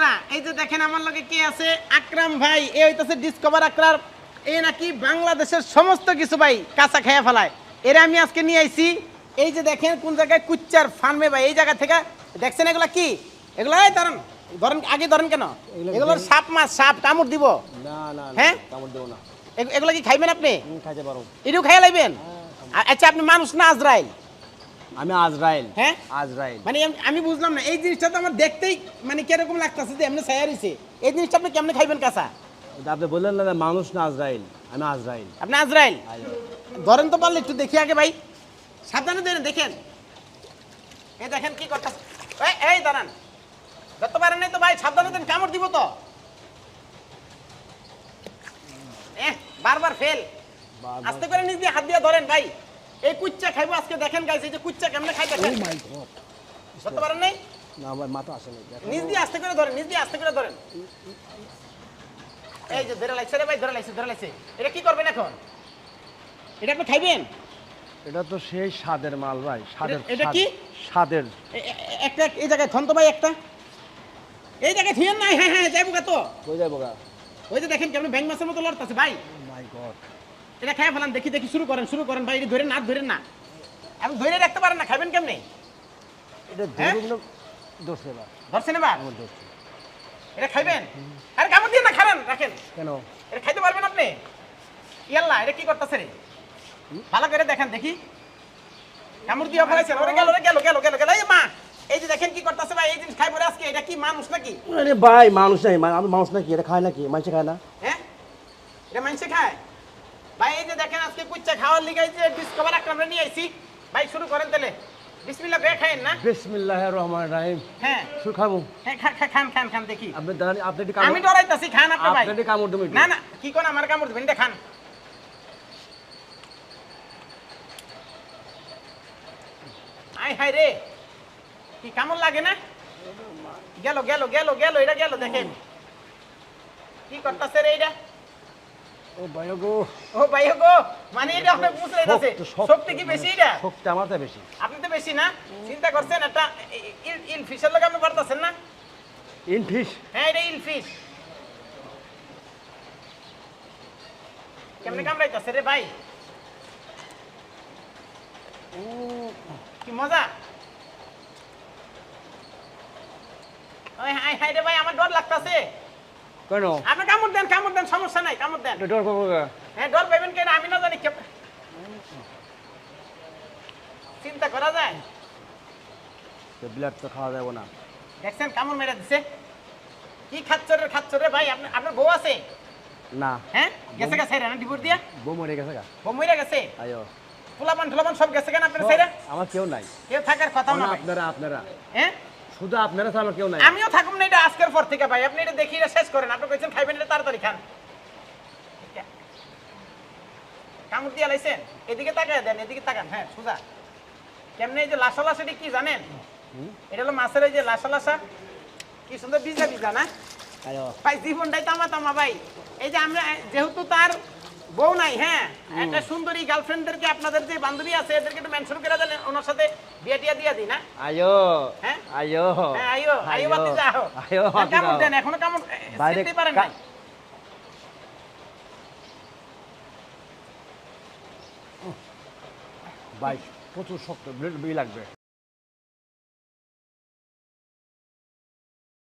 বন্ধুরা এই যে দেখেন আমার লগে কে আছে আকরাম ভাই এই হইতাছে ডিসকভার আকরাম এই নাকি বাংলাদেশের সমস্ত কিছু ভাই কাঁচা খেয়ে ফেলায় এরা আমি আজকে নিয়ে আইছি এই যে দেখেন কোন জায়গায় কুচ্চার ফার্মে ভাই এই জায়গা থেকে দেখছেন এগুলা কি এগুলা এই ধরেন ধরেন আগে ধরেন কেন এগুলোর সাপ মাছ সাপ কামড় দিব না না হ্যাঁ কামড় দেব না এগুলা কি খাইবেন আপনি খাইতে পারো এটাও খাইয়া লাইবেন আচ্ছা আপনি মানুষ না আজরাইল আমি আজরাইল হ্যাঁ আজরাইল মানে আমি বুঝলাম না এই জিনিসটা তো আমার দেখতেই মানে কিরকম লাগতেছে যে এমনি ছায়া রইছে এই জিনিসটা আপনি কেমনে খাইবেন কাঁচা আপনি বললেন না মানুষ না আজরাইল আমি আজরাইল আপনি আজরাইল ধরেন তো পারলে একটু দেখি আগে ভাই সাবধানে ধরেন দেখেন এই দেখেন কি করতেছে এই দাঁড়ান ধরতে পারেন নাই তো ভাই সাবধানে দেন কামড় দিব তো বারবার ফেল আস্তে করে নিজ দিয়ে হাত দিয়ে ধরেন ভাই এই কুচ্চা খাইবো আজকে দেখেন গাইস এই যে কুচ্চা কেমনে খাই দেখেন ও মাই গড ধরতে পারেন নাই না আমার মাথা আসে না নিজ দিয়ে আস্তে করে ধরেন নিজ দিয়ে আস্তে করে ধরেন এই যে ধরে লাইছে রে ভাই ধরে লাইছে এটা কি করবেন এখন এটা আপনি খাইবেন এটা তো সেই স্বাদের মাল ভাই স্বাদের এটা কি স্বাদের একটা এই জায়গায় থন তো ভাই একটা এই জায়গায় থিয়েন নাই হ্যাঁ হ্যাঁ যাইবো তো কই যাবো গা ওই যে দেখেন কেমন ব্যাং মাছের মতো লড়তেছে ভাই ও মাই গড এটা খাই ফেলান দেখি শুরু করেন ভাই এটা ধরে না আপনি ধরে রাখতে পারেন না খাবেন কেমনে এটা হ্যাঁ? ধরুন দোষে বা ধরছেন এবার আমার দোষ এটা খাইবেন আরে কামড় দিয়ে না খাবেন রাখেন কেন এটা খাইতে পারবেন আপনি ইয়াল্লা এটা কি করতেছে রে ভালো করে দেখেন দেখি কামড় দিয়ে ফেলাইছেন ওরে গেল এই মা এই যে দেখেন কি করতেছে ভাই এই জিনিস খাই পরে আজকে এটা কি মানুষ নাকি আরে ভাই মানুষ নাই আমি মানুষ নাকি এটা খায় নাকি মানুষ খায় না হ্যাঁ এটা মানুষে খায় ভাই এই যে দেখেন আজকে কুচ্চা খাওয়ার লিগে যে ডিসকভার আকরামরে নিয়ে আইছি ভাই শুরু করেন তাহলে বিসমিল্লাহ বে খাইন না বিসমিল্লাহির রহমানির রহিম হ্যাঁ শুরু খাবো হ্যাঁ খান দেখি আপনি দাঁড়ান আপনি আমি ডরাইতাছি খান আপনি ভাই আপনি কামড় দেবেন না না কি কোন আমার কামড় দিবেন এটা খান আই হাই রে কি কামড় লাগে না গেল এটা গেল দেখেন কি করতেছে রে এটা ও ভাই গো ও ভাই গো মানে এটা আপনার মুছলে যাচ্ছে শক্তি কি বেশি এটা শক্তি আমার তো বেশি আপনি তো বেশি না চিন্তা করছেন একটা ইল ফিশের লগে আপনি পারতেছেন না ইন ফিশ হ্যাঁ এটা ইল ফিশ কেমনে কামড়াইতেছে রে ভাই কি মজা ওই হাই রে ভাই আমার ডর লাগতাছে কেন আপনি কামড় দেন সমস্যা নাই কামড় দেন ডর করবো হ্যাঁ ডর পাইবেন কেন আমি না জানি চিন্তা করা যায় ব্লাড তো খাওয়া যাবে না দেখছেন কামড় মেরে দিছে কি খাচ্ছ রে ভাই আপনার বউ আছে না হ্যাঁ গেছে গা সাইরা না ডিপুর দিয়া বউ মরে গেছে গা বউ মরে গেছে আয়ো ফুলাপান সব গেছে কেন আপনার সাইরা আমার কেউ নাই কেউ থাকার কথা না ভাই। আপনারা হ্যাঁ শুধু আপনারা ছাড়া আমার কেউ নাই আমিও থাকুম না এটা আজকের পর থেকে ভাই আপনি এটা দেখি এটা শেষ করেন আপনি কইছেন খাইবেন এটা তাড়াতাড়ি খান কামড় দিয়া লাইছেন এদিকে তাকায় দেন এদিকে তাকান হ্যাঁ সোজা কেমনে এই যে লাসা এটি কি জানেন এটা হলো মাছের এই যে লাসা কি সুন্দর ভিজা না আয়ো ভাই জীবনটাই তামা ভাই এই যে আমরা যেহেতু তার বউ নাই হ্যাঁ একটা সুন্দরী গার্লফ্রেন্ডদেরকে আপনাদের যে বান্ধবী আছে এদেরকে একটু মেনশন করে দিলেন ওনার সাথে বিয়ে টিয়া দিয়ে দিই না আয়ো হ্যাঁ আয়ো হ্যাঁ আয়ো বাতি যাও আয়ো কামড় দেন এখনো কামড় বাইরে দিতে পারেন না ভাই প্রচুর শক্ত ব্লেড লাগবে